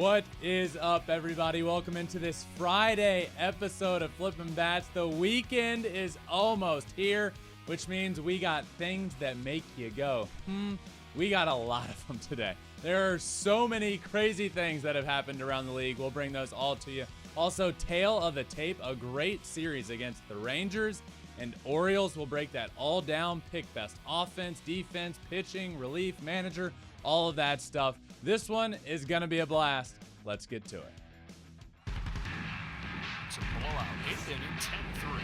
What is up, everybody? Welcome into this Friday episode of Flippin Bats. The weekend is almost here, which means we got things that make you go, We got a lot of them today. There are so many crazy things that have happened around the league. We'll bring those all to you. Also, Tale of the Tape, a great series against the Rangers and Orioles. We'll break that all down, pick best offense, defense, pitching, relief, manager, all of that stuff. This one is going to be a blast. Let's get to it. It's a blowout, 8th inning, 10-3.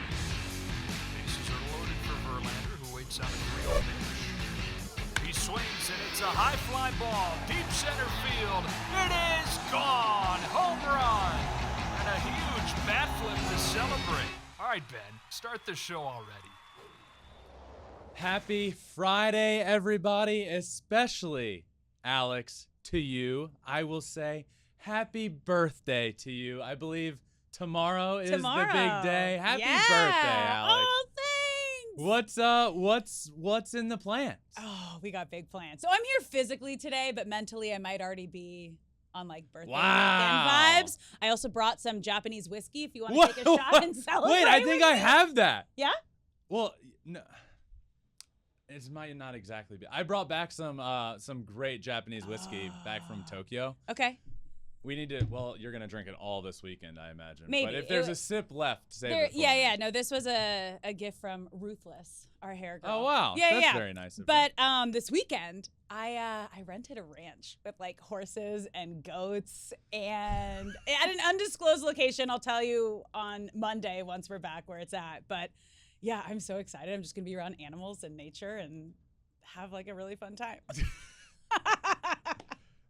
Bases are loaded for Verlander, who waits on a 3-0 pitch. He swings, and it's a high fly ball, deep center field. It is gone! Home run! And a huge bat flip to celebrate. All right, Ben, start the show already. Happy Friday, everybody, especially Alex, to you. I will say happy birthday to you. I believe tomorrow is the big day. Happy birthday, Alex. Oh, thanks. What's in the plans? Oh, we got big plans. So I'm here physically today, but mentally I might already be on like birthday weekend vibes. I also brought some Japanese whiskey if you want to take a shot and celebrate. Wait, I think I have that. Yeah? Well, no. It might not exactly be. I brought back some great Japanese whiskey back from Tokyo. Okay. We need to. Well, you're gonna drink it all this weekend, I imagine. Maybe. But if there's a sip left, save it for me. Yeah. No, this was a gift from Ruthless, our hair girl. Oh wow. That's very nice of But this weekend, I rented a ranch with like horses and goats, and at an undisclosed location. I'll tell you on Monday once we're back where it's at. But yeah, I'm so excited. I'm just going to be around animals and nature and have like a really fun time.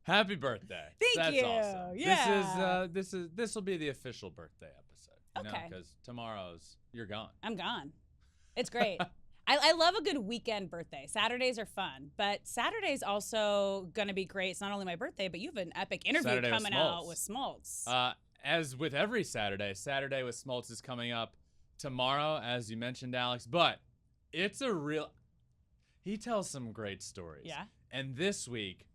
Happy birthday. Thank you. Awesome. Yeah. This will be the official birthday episode. Okay. Because tomorrow's you're gone. I'm gone. It's great. I love a good weekend birthday. Saturdays are fun, but Saturday's also going to be great. It's not only my birthday, but you have an epic interview Saturday coming out with Smoltz. As with every Saturday with Smoltz is coming up tomorrow, as you mentioned, Alex, but it's he tells some great stories. Yeah. And this week,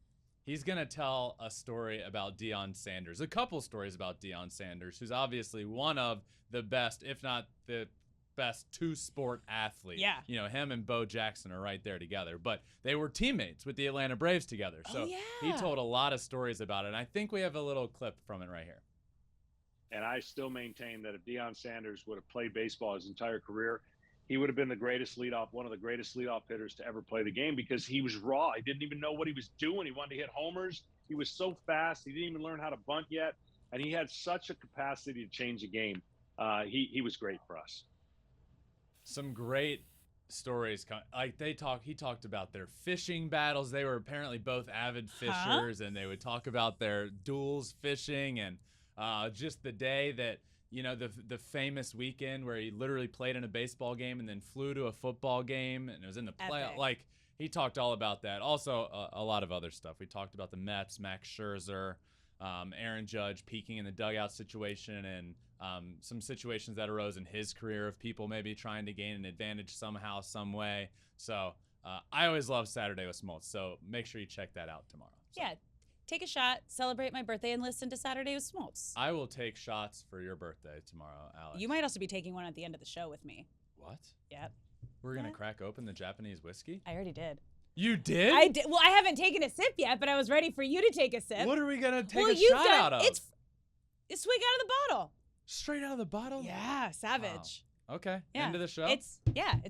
he's going to tell a story about Deion Sanders, a couple stories about Deion Sanders, who's obviously one of the best, if not the best two-sport athlete. Yeah. You know, him and Bo Jackson are right there together, but they were teammates with the Atlanta Braves together. So he told a lot of stories about it, and I think we have a little clip from it right here. And I still maintain that if Deion Sanders would have played baseball his entire career, he would have been one of the greatest leadoff hitters to ever play the game because he was raw. He didn't even know what he was doing. He wanted to hit homers. He was so fast. He didn't even learn how to bunt yet. And he had such a capacity to change the game. He was great for us. Some great stories. He talked about their fishing battles. They were apparently both avid fishers, and they would talk about their duels fishing and just the day that, you know, the famous weekend where he literally played in a baseball game and then flew to a football game and it was in the playoff. Like, he talked all about that. Also, a lot of other stuff. We talked about the Mets, Max Scherzer, Aaron Judge peeking in the dugout situation, and some situations that arose in his career of people maybe trying to gain an advantage somehow, some way. So I always love Saturday with Smoltz. So make sure you check that out tomorrow. So. Yeah. Take a shot, celebrate my birthday, and listen to Saturday with Smoltz. I will take shots for your birthday tomorrow, Alex. You might also be taking one at the end of the show with me. What? Yep. We're going to crack open the Japanese whiskey? I already did. You did? I did. Well, I haven't taken a sip yet, but I was ready for you to take a sip. What are we going to take a shot out of? It's swig out of the bottle. Straight out of the bottle? Yeah, savage. Wow. Okay. Yeah. End of the show? It's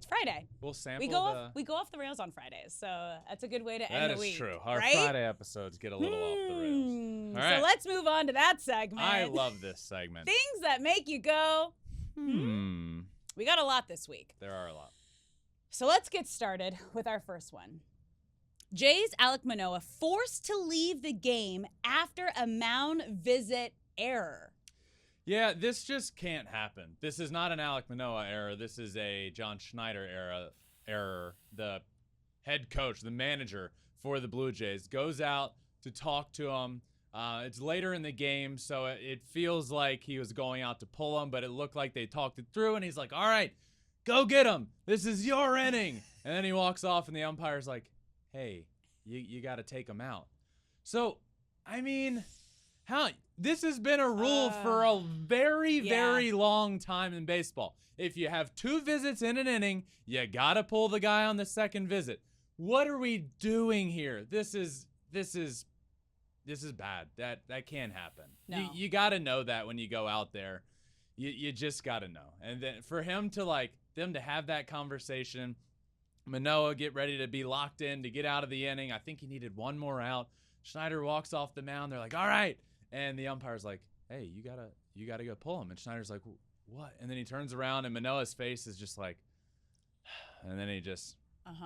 Friday. We'll sample we go off the rails on Fridays, so that's a good way to end the week. That is true. Our right? Friday episodes get a little off the rails. All right. So let's move on to that segment. I love this segment. Things that make you go, We got a lot this week. There are a lot. So let's get started with our first one. Jays Alek Manoah forced to leave the game after a mound visit error. Yeah, this just can't happen. This is not an Alek Manoah error. This is a John Schneider error. The head coach, the manager for the Blue Jays, goes out to talk to him. It's later in the game, so it feels like he was going out to pull him, but it looked like they talked it through, and he's like, all right, go get him. This is your inning. And then he walks off, and the umpire's like, hey, you got to take him out. So, I mean, How this has been a rule for a very, very long time in baseball. If you have 2 visits in an inning, you gotta pull the guy on the second visit. What are we doing here? This is bad. That can't happen. No. You gotta know that when you go out there. You just gotta know. And then for him to them to have that conversation, Manoah get ready to be locked in to get out of the inning. I think he needed 1 more out. Schneider walks off the mound. They're like, all right. And the umpire's like, hey, you gotta go pull him. And Schneider's like, what? And then he turns around and Manoah's face is just like, and then he just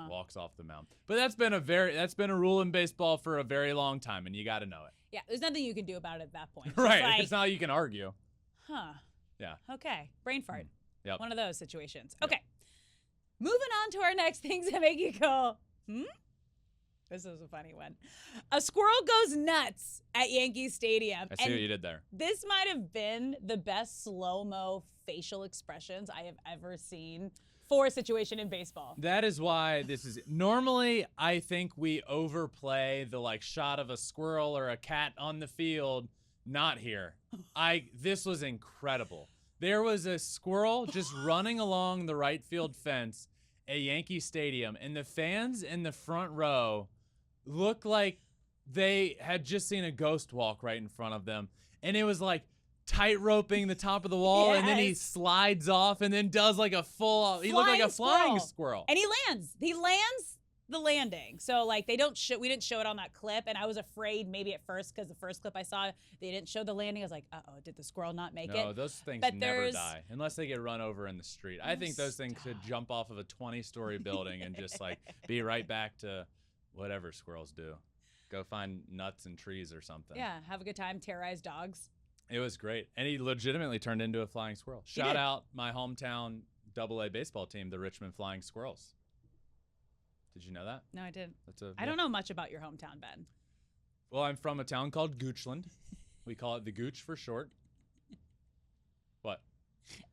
walks off the mound. But that's been a rule in baseball for a very long time, and you got to know it. Yeah, there's nothing you can do about it at that point. Right. It's not like you can argue. Huh. Yeah. Okay. Brain fart. Yep. One of those situations. Okay. Moving on to our next things that make you go, This is a funny one. A squirrel goes nuts at Yankee Stadium. I see what you did there. This might have been the best slow-mo facial expressions I have ever seen for a situation in baseball. That is why this is normally I think we overplay the shot of a squirrel or a cat on the field. Not here. This was incredible. There was a squirrel just running along the right field fence at Yankee Stadium, and the fans in the front row looked like they had just seen a ghost walk right in front of them. And it was like tight roping the top of the wall, and then he slides off and then does a full, he looked like a flying squirrel. And he lands the landing. So we didn't show it on that clip, and I was afraid maybe at first because the first clip I saw, they didn't show the landing. I was like, uh-oh, did the squirrel not make it? No, those things never die unless they get run over in the street. I think those things could jump off of a 20-story building and just be right back to whatever squirrels do. Go find nuts and trees or something. Yeah, have a good time, terrorize dogs. It was great. And he legitimately turned into a flying squirrel. Shout out my hometown AA baseball team, the Richmond Flying Squirrels. Did you know that? No, I didn't. I don't know much about your hometown, Ben. Well, I'm from a town called Goochland. We call it the Gooch for short. What?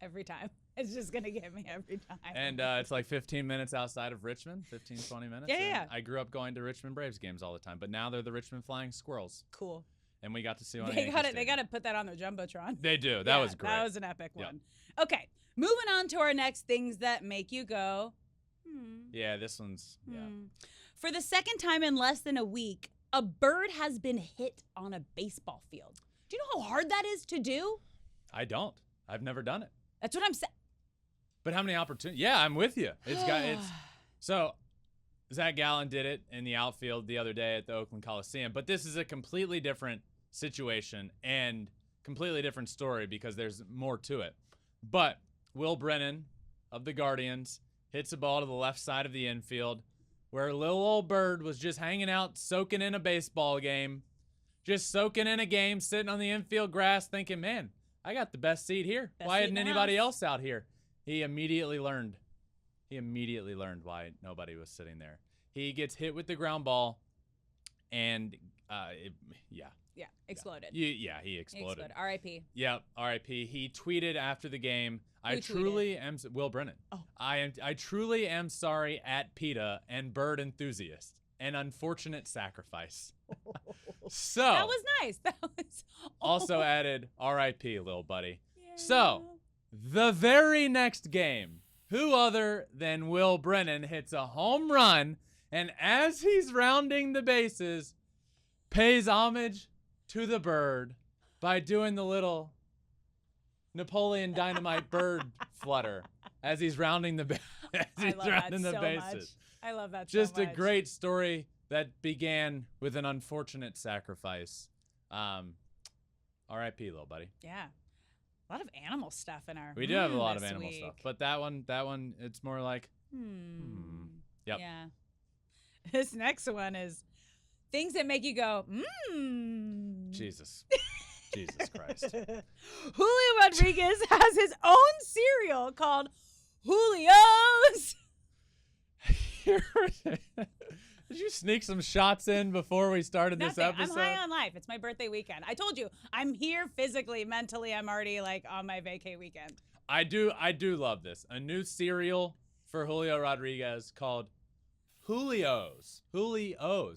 Every time. It's just going to get me every time. And it's 15 minutes outside of Richmond, 15, 20 minutes. Yeah. I grew up going to Richmond Braves games all the time, but now they're the Richmond Flying Squirrels. Cool. And we got to see one. They got to put that on their Jumbotron. They do. That was great. That was an epic one. Okay. Moving on to our next things that make you go, Yeah, this one's, For the second time in less than a week, a bird has been hit on a baseball field. Do you know how hard that is to do? I don't. I've never done it. That's what I'm saying. But how many opportunities? Yeah, I'm with you. So Zach Gallen did it in the outfield the other day at the Oakland Coliseum, but this is a completely different situation and completely different story because there's more to it. But Will Brennan of the Guardians hits a ball to the left side of the infield where a little old bird was just hanging out, soaking in a baseball game, just soaking in a game, sitting on the infield grass thinking, man, I got the best seat here. Why isn't anybody else out here? He immediately learned why nobody was sitting there. He gets hit with the ground ball, and exploded. He exploded. R.I.P. Yep, R.I.P. He tweeted after the game, Will Brennan. Oh. I truly am sorry at PETA and bird enthusiasts. An unfortunate sacrifice. So that was nice. That was also added R.I.P. little buddy. Yeah. So the very next game, who other than Will Brennan hits a home run, and as he's rounding the bases, pays homage to the bird by doing the little Napoleon Dynamite bird flutter as he's rounding the bases. I love that Just so much. a great story that began with an unfortunate sacrifice. R.I.P. little buddy. Yeah. A lot of animal stuff in our We do have a lot of this animal week. stuff. But that one, it's more like, Yep. Yeah. This next one is things that make you go, Jesus Christ. Julio Rodriguez has his own cereal called Julio's. Did you sneak some shots in before we started this episode? I'm high on life. It's my birthday weekend. I told you, I'm here physically, mentally. I'm already on my vacay weekend. I do love this. A new cereal for Julio Rodriguez called Julio's.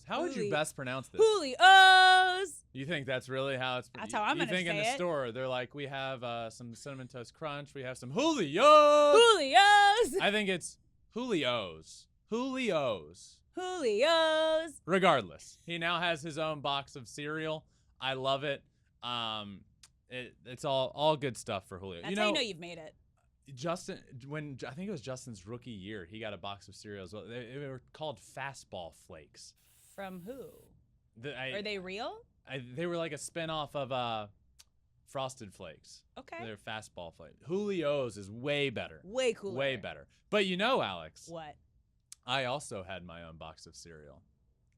How would you best pronounce this? Julio's. You think that's really how it's? That's how I'm You gonna think in say the it. store they're like, we have some Cinnamon Toast Crunch, we have some Julio's. Julio's. I think it's Julio's. Julio's. Julio's. Regardless, he now has his own box of cereal. I love it. It's all good stuff for Julio. That's how you know you've made it. Justin, when I think it was Justin's rookie year, he got a box of cereals. They were called Fastball Flakes. From who? Are they real? They were like a spinoff of Frosted Flakes. Okay. They're Fastball Flakes. Julio's is way better. Way cooler. Way better. But Alex. What? I also had my own box of cereal.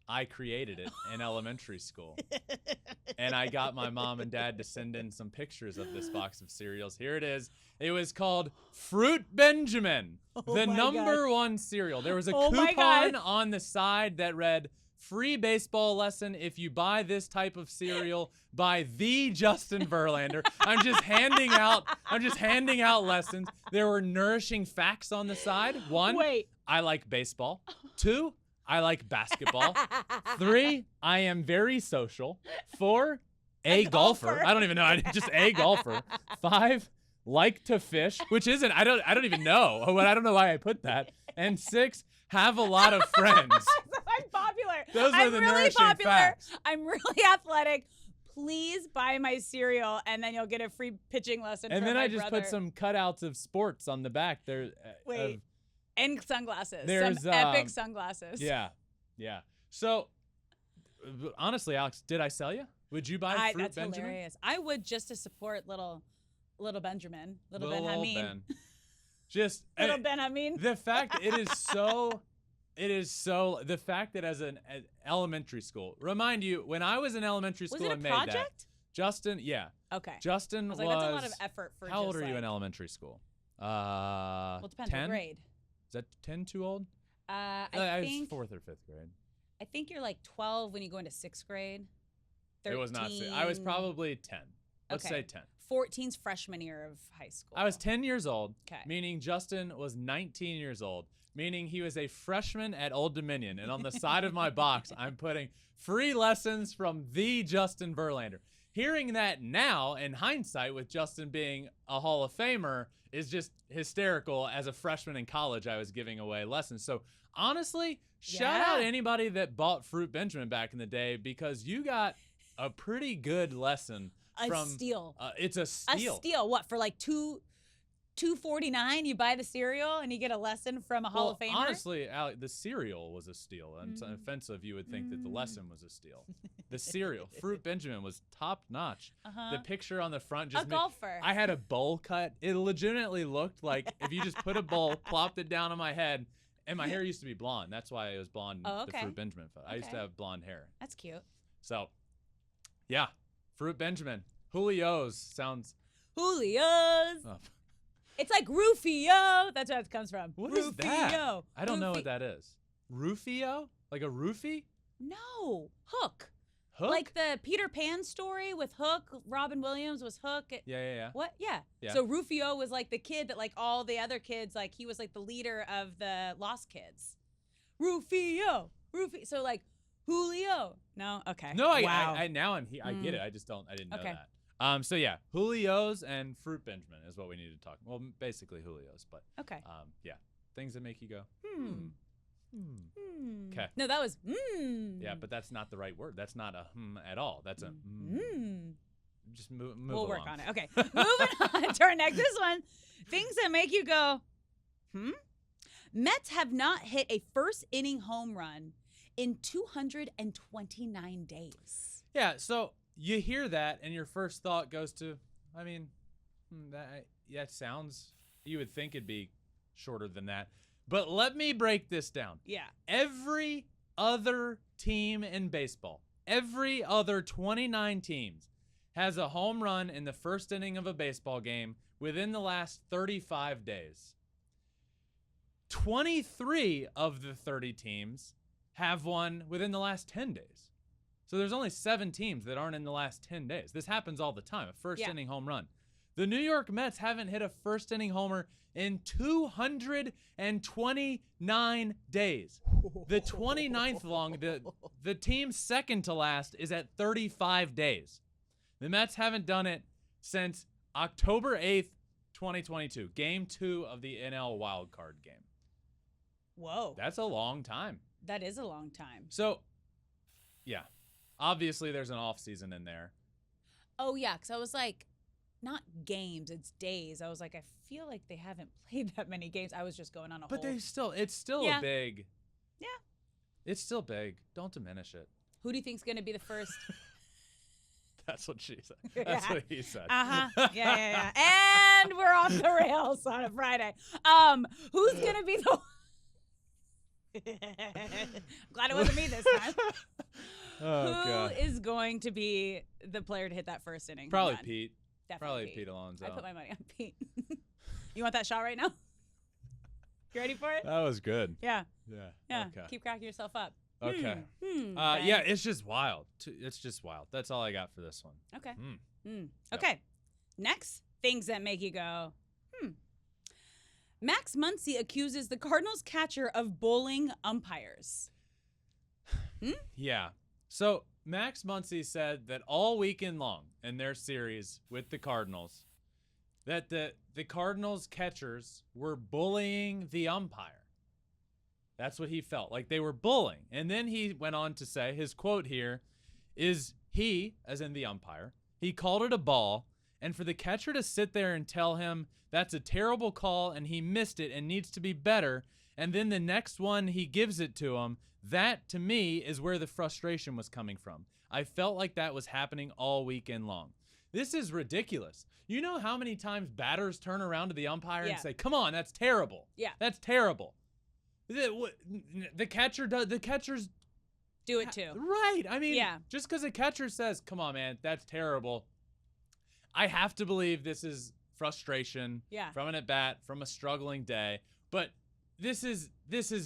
I created it in elementary school. And I got my mom and dad to send in some pictures of this box of cereals. Here it is. It was called Fruit Benjamin, the number one cereal. There was a coupon on the side that read, free baseball lesson if you buy this type of cereal by the Justin Verlander. I'm just handing out lessons. There were nourishing facts on the side. 1, I like baseball. 2, I like basketball. 3, I am very social. 4, a golfer. I don't even know. I just a golfer. 5, like to fish, which isn't. I don't even know. I don't know why I put that. And 6, have a lot of friends. I'm popular. Those are the really nourishing popular. facts. I'm really athletic. Please buy my cereal, and then you'll get a free pitching lesson. And from then my I just brother. put some cutouts of sports on the back. There. And sunglasses. There's, some epic sunglasses. Yeah. So, honestly, Alex, did I sell you? Would you buy Fruit That's Benjamin? hilarious. I would, just to support little Benjamin, little Ben old Hameen. Ben. Just Little Ben Hameen. the fact the fact that as an elementary school, remind you, when I was in elementary school Was it a and made project? that, Justin, Okay. Justin I was like, that's a lot of effort for. How old just are you in like- elementary school? Well, it depends 10? what grade. Is that 10 too old? I was think 4th or 5th grade. I think you're like 12 when you go into 6th grade. 13, It was not. I was probably 10. Let's say 10. 14's freshman year of high school. I was 10 years old, 'Kay. meaning Justin was 19 years old, meaning he was a freshman at Old Dominion. And on the side of my box, I'm putting free lessons from the Justin Verlander. Hearing that now, in hindsight, with Justin being a Hall of Famer, is just hysterical. As a freshman in college, I was giving away lessons. So honestly, shout out anybody that bought Fruit Benjamin back in the day, because you got a pretty good lesson. A steal. It's a steal. A steal. What, for like $2.49? You buy the cereal and you get a lesson from a Hall of Famer. Honestly, Alec, the cereal was a steal. And it's offensive. You would think that the lesson was a steal. The cereal, Fruit Benjamin, was top notch. The picture on the front just a golfer. I had a bowl cut. It legitimately looked like if you just put a bowl, plopped it down on my head, and my hair used to be blonde. That's why it was blonde. Oh, The okay. Fruit Benjamin photo. I used to have blonde hair. That's cute. So, yeah, Fruit Benjamin. Julio's sounds. Julio's. Oh. It's like Rufio. That's where it comes from. What Rufio. is that? I don't know what that is. Rufio? Like a roofie? No. Hook. Hook? Like the Peter Pan story with Hook. Robin Williams was Hook. Yeah. What? Yeah. Yeah. So Rufio was like the kid that like all the other kids, like he was like the leader of the Lost Kids. Rufio. So like Julio. No? Okay. No, wow. I now I'm here. I get it. I didn't know that. So yeah, Julio's and Fruit Benjamin is what we need to talk. Well, basically Julio's, but Okay. yeah, things that make you go. Hmm. Okay. No, that was Yeah, but that's not the right word. That's not a at all. That's a Just move We'll along. work on it. Okay. Moving on to our next. This one, things that make you go, Mets have not hit a first inning home run in 229 days. Yeah, so you hear that and your first thought goes to, I mean, that sounds, you would think it'd be shorter than that. But let me break this down. Yeah. Every other team in baseball, every other 29 teams has a home run in the first inning of a baseball game within the last 35 days. 23 of the 30 teams have one within the last 10 days. So there's only 7 teams that aren't in the last 10 days. This happens all the time, a first inning home run. The New York Mets haven't hit a first inning homer in 229 days. The 29th long, the team second to last is at 35 days. The Mets haven't done it since October 8th, 2022, Game 2 of the NL Wild Card game. Whoa. That's a long time. That is a long time. So, yeah, obviously there's an off season in there. Oh, yeah, because I was like, not games, it's days. I was like, I feel like they haven't played that many games. I was just going on a But whole. it's still Yeah. a big. Yeah. It's still big. Don't diminish it. Who do you think's going to be the first? That's what she said. That's Yeah. what he said. Yeah. And we're off the rails on a Friday. Who's going to be the. I'm glad it wasn't me this time. Oh, Who is going to be the player to hit that first inning? Probably Come on. Pete. Definitely Probably Pete Alonso. I put my money on Pete. You want that shot right now? You ready for it? That was good. Yeah. Yeah. Okay. Keep cracking yourself up. Okay. Ben. Yeah, it's just wild. It's just wild. That's all I got for this one. Okay. Yep. Okay. Next, things that make you go, Max Muncy accuses the Cardinals catcher of bullying umpires. Yeah. So Max Muncy said that all weekend long in their series with the Cardinals, that the Cardinals catchers were bullying the umpire. That's what he felt like they were bullying. And then he went on to say, his quote here is, he, as in the umpire, he called it a ball, and for the catcher to sit there and tell him that's a terrible call and he missed it and needs to be better, and then the next one he gives it to him, that to me is where the frustration was coming from. I felt like that was happening all weekend long. This is ridiculous. You know how many times batters turn around to the umpire and say, come on, that's terrible. Yeah. That's terrible. The catcher does. The catchers do it too. Right. I mean, Yeah. just because a catcher says, "Come on, man, that's terrible," I have to believe this is frustration from an at bat, from a struggling day. But this is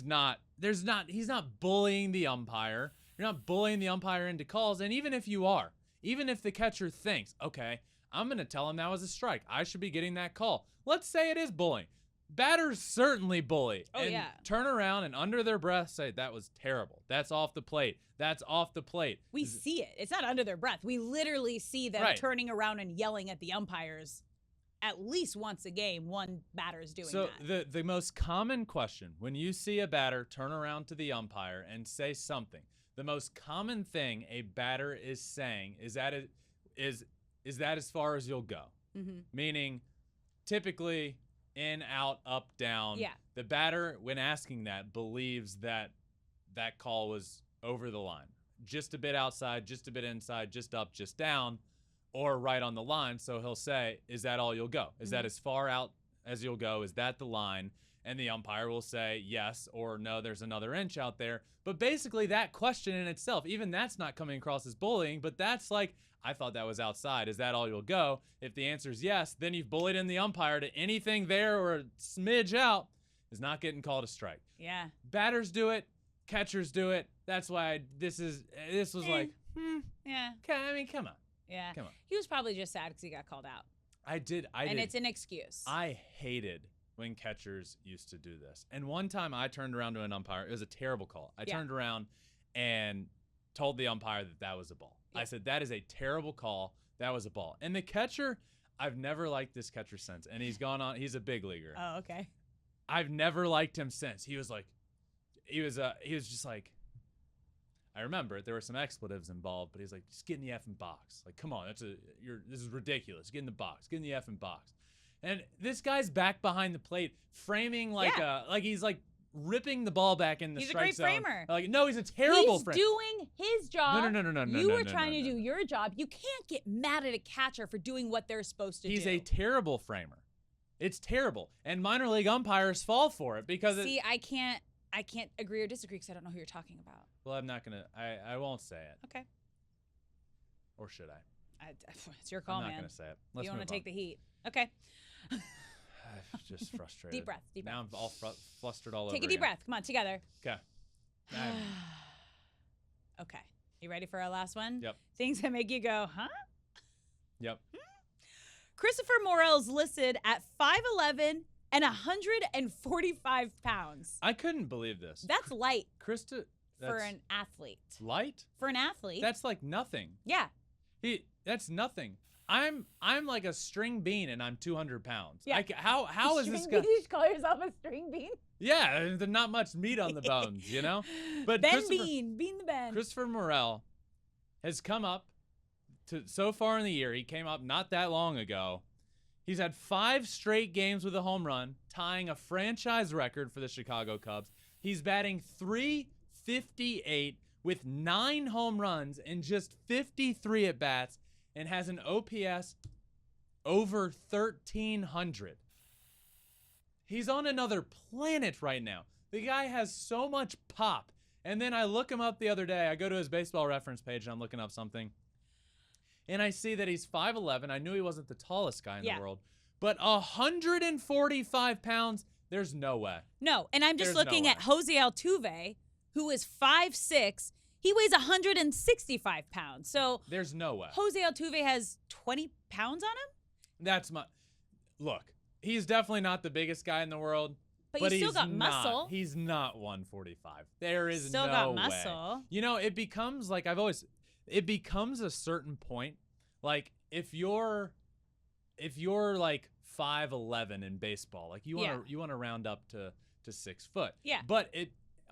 not. He's not bullying the umpire. You're not bullying the umpire into calls. And even if you are, even if the catcher thinks, okay, I'm gonna tell him that was a strike, I should be getting that call. Let's say it is bullying. Batters certainly bully and turn around and under their breath say, that was terrible. That's off the plate. That's off the plate. We see it. It's not under their breath. We literally see them turning around and yelling at the umpires at least once a game. One batter's doing that. So the most common question when you see a batter turn around to the umpire and say something, the most common thing a batter is saying is that as far as you'll go. Mm-hmm. Meaning, typically, in, out, up, down. Yeah. The batter, when asking that, believes that that call was over the line. Just a bit outside, just a bit inside, just up, just down, or right on the line. So he'll say, is that all you'll go? Is that as far out as you'll go? Is that the line? And the umpire will say yes or no, there's another inch out there. But basically that question in itself, even that's not coming across as bullying, but that's like, I thought that was outside. Is that all you'll go? If the answer is yes, then you've bullied in the umpire to anything there or a smidge out is not getting called a strike. Yeah. Batters do it. Catchers do it. That's why this was like, yeah. I mean, come on. Yeah. Come on. He was probably just sad because he got called out. I did. And it's an excuse. I hated when catchers used to do this. And one time I turned around to an umpire. It was a terrible call. I turned around and told the umpire that was a ball. Yeah. I said, that is a terrible call. That was a ball. And the catcher, I've never liked this catcher since. And he's a big leaguer. Oh, okay. I've never liked him since. He was just like, I remember there were some expletives involved, but he's like, just get in the effing box. Like, come on, this is ridiculous. Get in the box. Get in the effing box. And this guy's back behind the plate, framing like he's like ripping the ball back in the strike zone. He's a great framer. Like, no, he's a terrible framer. He's doing his job. No. You were trying to do your job. You can't get mad at a catcher for doing what they're supposed to do. He's a terrible framer. It's terrible. And minor league umpires fall for it because I can't agree or disagree because I don't know who you're talking about. Well, I'm not gonna. I won't say it. Okay. Or should I? It's your call, man. I'm not gonna say it. Let's you want to take on. the heat? Okay. I'm just frustrated. Deep breath. Now I'm all flustered all over. Take a deep breath. Come on, together. Okay. Okay. You ready for our last one? Yep. Things that make you go, huh? Yep. Christopher Morel's listed at 5'11" and 145 pounds. I couldn't believe this. That's light Krista, for an athlete. light? For an athlete. That's like nothing. Yeah. That's nothing. I'm like a string bean and I'm 200 pounds. Yeah. How is this guy? Did you just call yourself a string bean? Yeah, there's not much meat on the bones, you know? But Bean the Ben. Christopher Morel has come up to so far in the year. He came up not that long ago. He's had 5 straight games with a home run, tying a franchise record for the Chicago Cubs. He's batting .358 with 9 home runs and just 53 at bats, and has an OPS over 1,300. He's on another planet right now. The guy has so much pop. And then I look him up the other day. I go to his baseball reference page and I'm looking up something. And I see that he's 5'11". I knew he wasn't the tallest guy in the world. But 145 pounds, there's no way. No, and I'm just There's looking no at Jose Altuve, who is 5'6". He weighs 165 pounds. So there's no way. Jose Altuve has 20 pounds on him? That's my look. He's definitely not the biggest guy in the world. But he's still got muscle. He's not 145. There is Still no got way. muscle. You know, it becomes like it becomes a certain point. Like if you're like 5'11" in baseball, like you want to round up to 6 foot. Yeah. But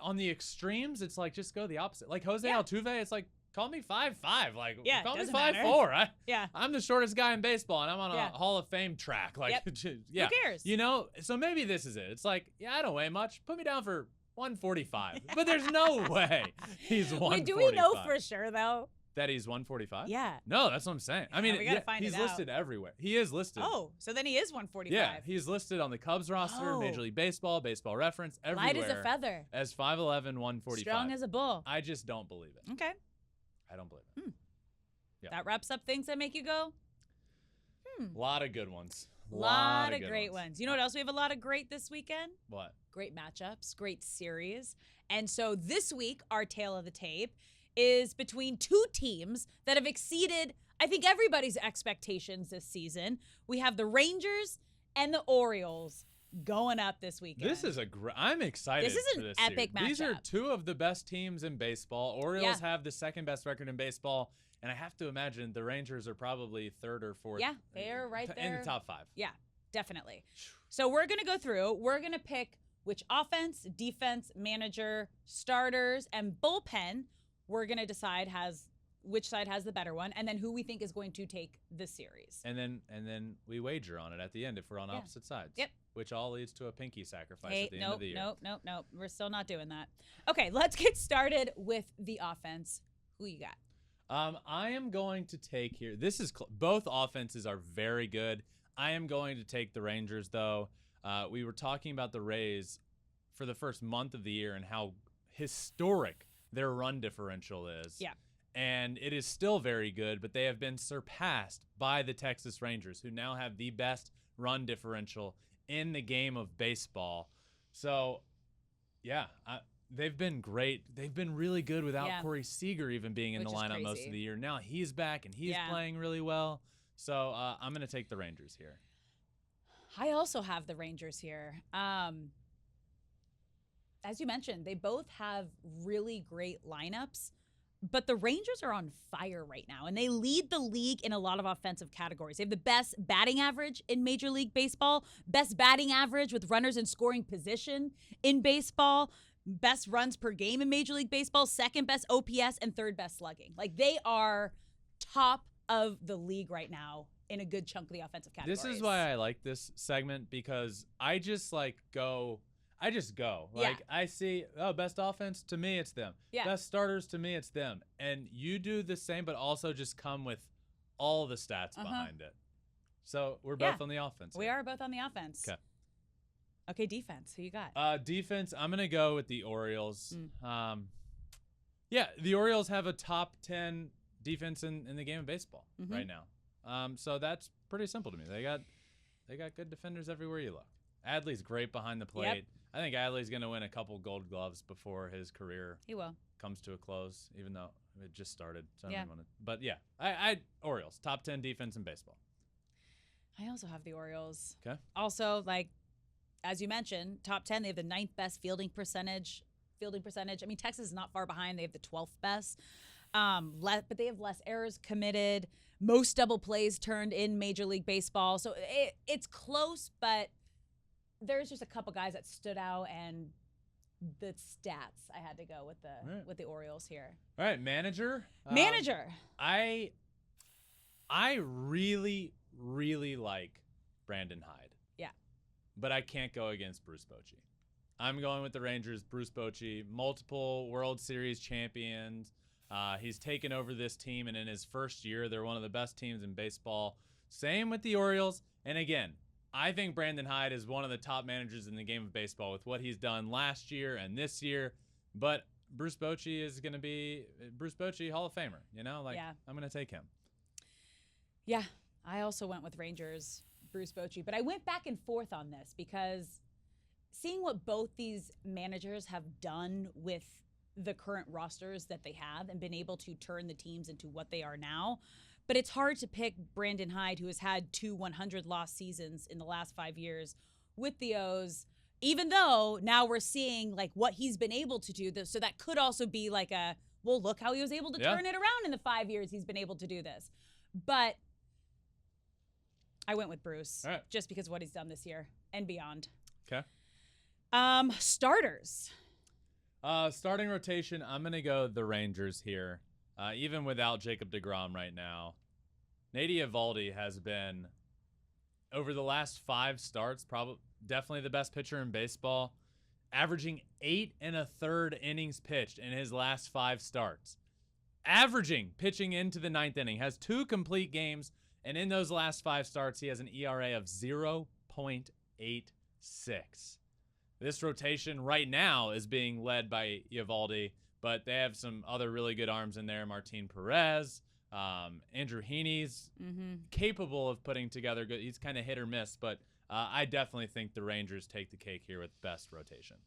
on the extremes, it's like just go the opposite. Like Jose Altuve, it's like call me 5'5". Like call me 5'4". I'm the shortest guy in baseball, and I'm on a Hall of Fame track. Like Who cares? You know, so maybe this is it. It's like, I don't weigh much. Put me down for 145. But there's no way he's 145. Wait, do we know for sure though? That he's 145? Yeah. No, that's what I'm saying. I mean, we gotta find he's it out. listed everywhere. He is listed. Oh, so then he is 145. Yeah, he's listed on the Cubs roster, Major League Baseball, Baseball Reference, everywhere. Light as a feather. As 5'11", 145. Strong as a bull. I just don't believe it. Okay. I don't believe it. Yeah. That wraps up things that make you go, A lot of good ones. Lot of great ones. You know what else we have a lot of great this weekend? What? Great matchups, great series. And so this week, our tale of the tape is between 2 teams that have exceeded, I think, everybody's expectations this season. We have the Rangers and the Orioles going up this weekend. This is I'm excited. This is an for this epic series. These are matchup. 2 of the best teams in baseball. Orioles have the 2nd best record in baseball, and I have to imagine the Rangers are probably 3rd or 4th. Yeah, they're right there. In the top 5. Yeah, definitely. So we're going to go through. We're going to pick which offense, defense, manager, starters, and bullpen we're going to decide which side has the better one, and then who we think is going to take the series. And then we wager on it at the end if we're on opposite sides. Yep. Which all leads to a pinky sacrifice at the end of the year. Nope. We're still not doing that. Okay, let's get started with the offense. Who you got? I am going to take here. This is both offenses are very good. I am going to take the Rangers, though. We were talking about the Rays for the first month of the year and how historic their run differential is. Yeah. And it is still very good, but they have been surpassed by the Texas Rangers, who now have the best run differential in the game of baseball. So, they've been great. They've been really good without Corey Seager even being in the lineup most of the year. Now he's back, and he's playing really well. So I'm going to take the Rangers here. I also have the Rangers here. As you mentioned, they both have really great lineups, but the Rangers are on fire right now, and they lead the league in a lot of offensive categories. They have the best batting average in Major League Baseball, best batting average with runners in scoring position in baseball, best runs per game in Major League Baseball, 2nd best OPS, and 3rd best slugging. Like, they are top of the league right now in a good chunk of the offensive categories. This is why I like this segment, because I just go. Like, I see, best offense, to me, it's them. Yeah. Best starters, to me, it's them. And you do the same, but also just come with all the stats behind it. So we're both on the offense. We are both on the offense. Okay, defense. Who you got? Defense, I'm going to go with the Orioles. The Orioles have a top 10 defense in the game of baseball right now. So that's pretty simple to me. They got good defenders everywhere you look. Adley's great behind the plate. Yep. I think Adley's going to win a couple Gold Gloves before his career comes to a close, even though it just started. So I don't even want to. But I Orioles, top 10 defense in baseball. I also have the Orioles. Okay. Also, like, as you mentioned, top 10, they have the 9th best fielding percentage. I mean, Texas is not far behind. They have the 12th best. But they have less errors committed, most double plays turned in Major League Baseball. So it's close, but there's just a couple guys that stood out, and the stats, I had to go with the Orioles here. All right, manager. I really, really like Brandon Hyde. Yeah. But I can't go against Bruce Bochy. I'm going with the Rangers. Bruce Bochy, multiple World Series champions. He's taken over this team, and in his first year, they're one of the best teams in baseball. Same with the Orioles. And again, I think Brandon Hyde is one of the top managers in the game of baseball with what he's done last year and this year. But Bruce Bochy is going to be Bruce Bochy, Hall of Famer. You know, I'm going to take him. Yeah, I also went with Rangers, Bruce Bochy. But I went back and forth on this because seeing what both these managers have done with the current rosters that they have and been able to turn the teams into what they are now. But it's hard to pick Brandon Hyde, who has had 2 100-loss seasons in the last 5 years with the O's, even though now we're seeing like what he's been able to do. So that could also be like well, look how he was able to turn it around in the 5 years he's been able to do this. But I went with Bruce just because of what he's done this year and beyond. Okay. Starters. Starting rotation, I'm going to go the Rangers here. Even without Jacob deGrom right now, Nate Eovaldi has been, over the last 5 starts, definitely the best pitcher in baseball, averaging 8 1/3 innings pitched in his last 5 starts. Pitching into the 9th inning, has 2 complete games, and in those last 5 starts, he has an ERA of 0.86. This rotation right now is being led by Eovaldi, but they have some other really good arms in there. Martin Perez, Andrew Heaney's capable of putting together good. He's kind of hit or miss, but I definitely think the Rangers take the cake here with best rotation.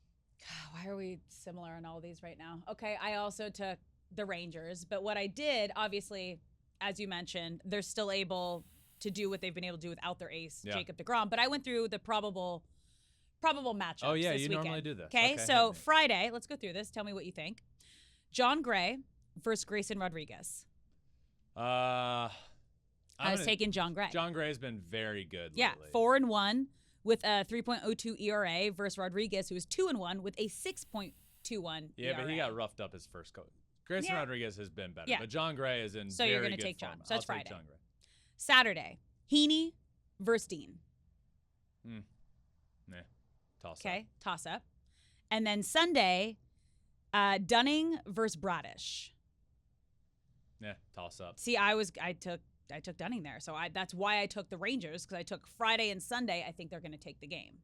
Why are we similar on all these right now? Okay, I also took the Rangers, but what I did, obviously, as you mentioned, they're still able to do what they've been able to do without their ace, Jacob deGrom. But I went through the probable matchups. Oh yeah, this you weekend. Normally do this. Okay, so Friday, let's go through this. Tell me what you think. John Gray versus Grayson Rodriguez. I was taking John Gray. John Gray's been very good lately. Yeah, 4-1 with a 3.02 ERA versus Rodriguez, who is 2-1 with a 6.21 Yeah, ERA. but he got roughed up his first coach. Grayson Rodriguez has been better, but John Gray is in so very you're going to good take form. John. So that's I'll Friday. take John Gray. Saturday, Heaney versus Dean. Toss up. Okay, toss up. And then Sunday, Dunning versus Bradish. Yeah, toss up. See, I took Dunning there, so that's why I took the Rangers, because I took Friday and Sunday. I think they're going to take the game.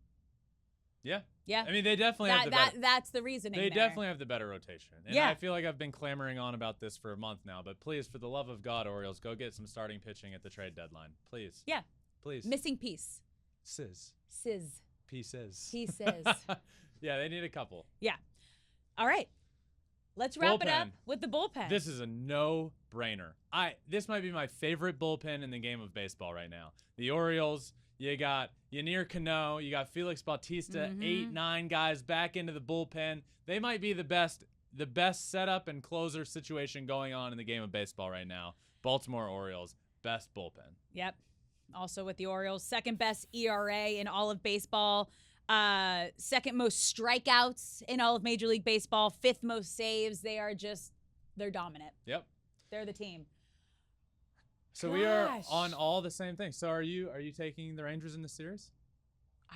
Yeah. Yeah. I mean, they definitely have the better. That's the reasoning. They there. definitely have the better rotation. And I feel like I've been clamoring on about this for a month now, but please, for the love of God, Orioles, go get some starting pitching at the trade deadline. Please. Yeah. Please. Missing piece. Pieces. Pieces. Yeah, they need a couple. Yeah. All right. Let's wrap it up with the bullpen. This is a no-brainer. This might be my favorite bullpen in the game of baseball right now. The Orioles, you got Yanier Cano, you got Felix Bautista, 8-9 guys back into the bullpen. They might be the best setup and closer situation going on in the game of baseball right now. Baltimore Orioles, best bullpen. Yep. Also with the Orioles, second best ERA in all of baseball. Second most strikeouts in all of Major League Baseball. 5th most saves. They're dominant. Yep. They're the team. So we are on all the same things. So are you taking the Rangers in the series?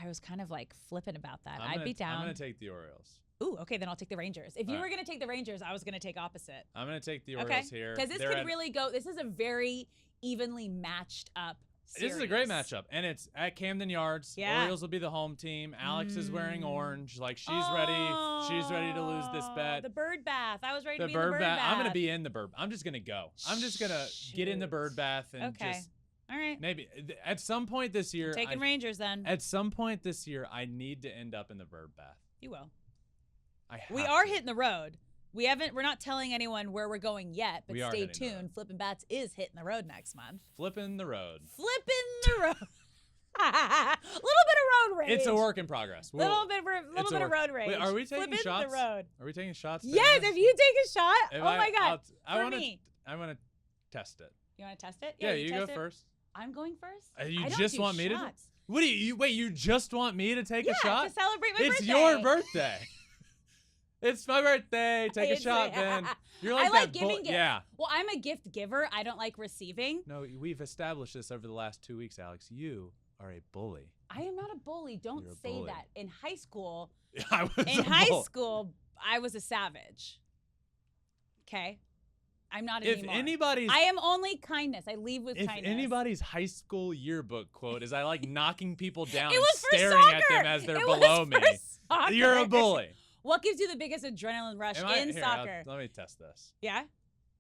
I was kind of like flippant about that. I'd be down. I'm going to take the Orioles. Ooh, okay, then I'll take the Rangers. If you were going to take the Rangers, I was going to take opposite. I'm going to take the Orioles here. Because this could really go. This is a very evenly matched up series. This is a great matchup, and it's at Camden Yards. Yeah. Orioles will be the home team. Alex is wearing orange. Like, she's ready. She's ready to lose this bet. The bird bath. I was ready to be in the bird bath. I'm going to be in the bird. I'm just going to go. I'm just going to get in the bird bath and just. All right. Maybe at some point this year. I'm taking Rangers then. At some point this year, I need to end up in the bird bath. You will. We are hitting the road. We're not telling anyone where we're going yet, but stay tuned. Flippin Bats is hitting the road next month. Flippin' the road. Flippin' the road. of road rage. It's a work in progress. Little bit of road rage. Wait, are we taking Flipping shots? The road. Are we taking shots? Yes, if you take a shot. If my God. I for me. I want to test it. You want to test it? Yeah, you go test it. first. I'm going first. You I don't just do want me to? shots. What do you wait? You just want me to take a shot? to celebrate my it's birthday. your birthday. It's my birthday. Take a shot, Ben. You're like I like that giving gifts. Yeah. Well, I'm a gift giver. I don't like receiving. No, we've established this over the last 2 weeks, Alex. You are a bully. I am not a bully. Don't You're a say bully. that. In high school, I was in a high bull. school, I was a savage. Okay? I'm not If anymore. anybody's I am only kindness. I leave with if kindness. anybody's high school yearbook quote is I like knocking people down It and was for staring at soccer. them as they're It below was me. for soccer. You're a bully. What gives you the biggest adrenaline rush in Here, soccer? let me test this. Yeah?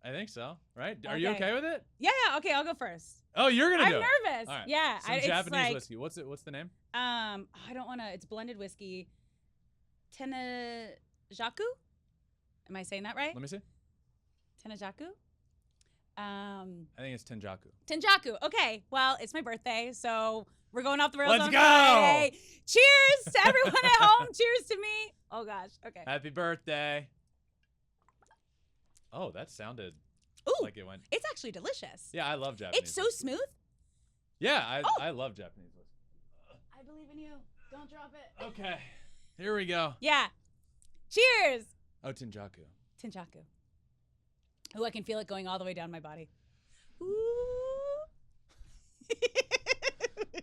I think so. Right? Are you Okay. okay with it? Yeah, okay, I'll go first. Oh, you're gonna I'm do it. nervous. All right. Yeah, Some it's Japanese like, whiskey. What's the name? I don't want to. It's blended whiskey. Tenajaku? Am I saying that right? Let me see. Tenajaku? I think it's Tenjaku. Tenjaku. Okay. Well, it's my birthday, so we're going off the rails Let's on go! Friday. Cheers to everyone at home. Cheers to me. Oh gosh. Okay. Happy birthday. Oh, that sounded Ooh, like it went. it's actually delicious. Yeah, I love Japanese. It's so whiskey. smooth. Yeah, Oh. I love Japanese whiskey. I believe in you. Don't drop it. Okay, here we go. Yeah. Cheers. Oh, Tenjaku. Tenjaku. Ooh, I can feel it going all the way down my body. Ooh.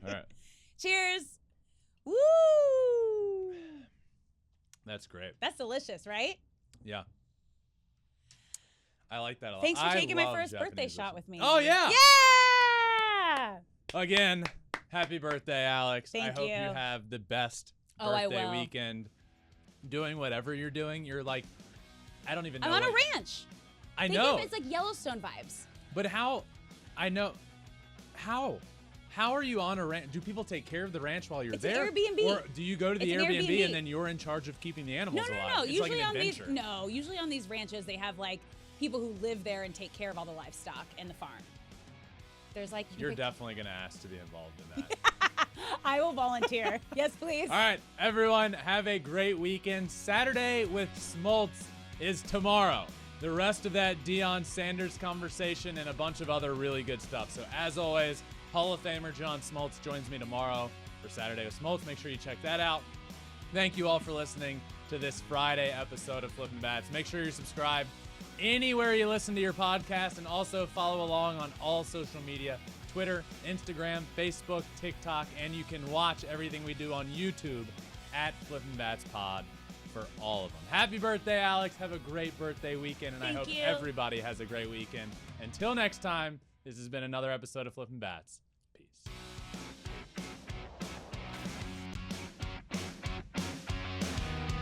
All right, Cheers. Woo. that's great. That's delicious, right? Yeah, I like that a lot. Thanks for I taking my love first birthday Japanese shot whiskey. with me. Oh yeah. Yeah. Again, happy birthday, Alex. I Thank hope you. you have the best Oh, I birthday will. weekend. Doing whatever you're doing, you're like, I don't even know. I'm on a what- ranch. I Think know. of it as like Yellowstone vibes. But how? I know. How? How are you on a ranch? Do people take care of the ranch while you're It's an there? Airbnb. Or do you go to the It's an Airbnb Airbnb. and then you're in charge of keeping the animals No. alive? It's Usually like an on these adventure. usually on these ranches they have like people who live there and take care of all the livestock and the farm. There's like You're pick- definitely going to ask to be involved in that. I will volunteer. Yes, please. All right, everyone, have a great weekend. Saturday with Smoltz is tomorrow. The rest of that Deion Sanders conversation and a bunch of other really good stuff. So as always, Hall of Famer John Smoltz joins me tomorrow for Saturday with Smoltz. Make sure you check that out. Thank you all for listening to this Friday episode of Flippin Bats. Make sure you're subscribed anywhere you listen to your podcast, and also follow along on all social media, Twitter, Instagram, Facebook, TikTok, and you can watch everything we do on YouTube at Flippin Bats Pod for all of them. Happy birthday, Alex. Have a great birthday weekend, and I Thank hope you. everybody has a great weekend. Until next time, this has been another episode of Flippin Bats.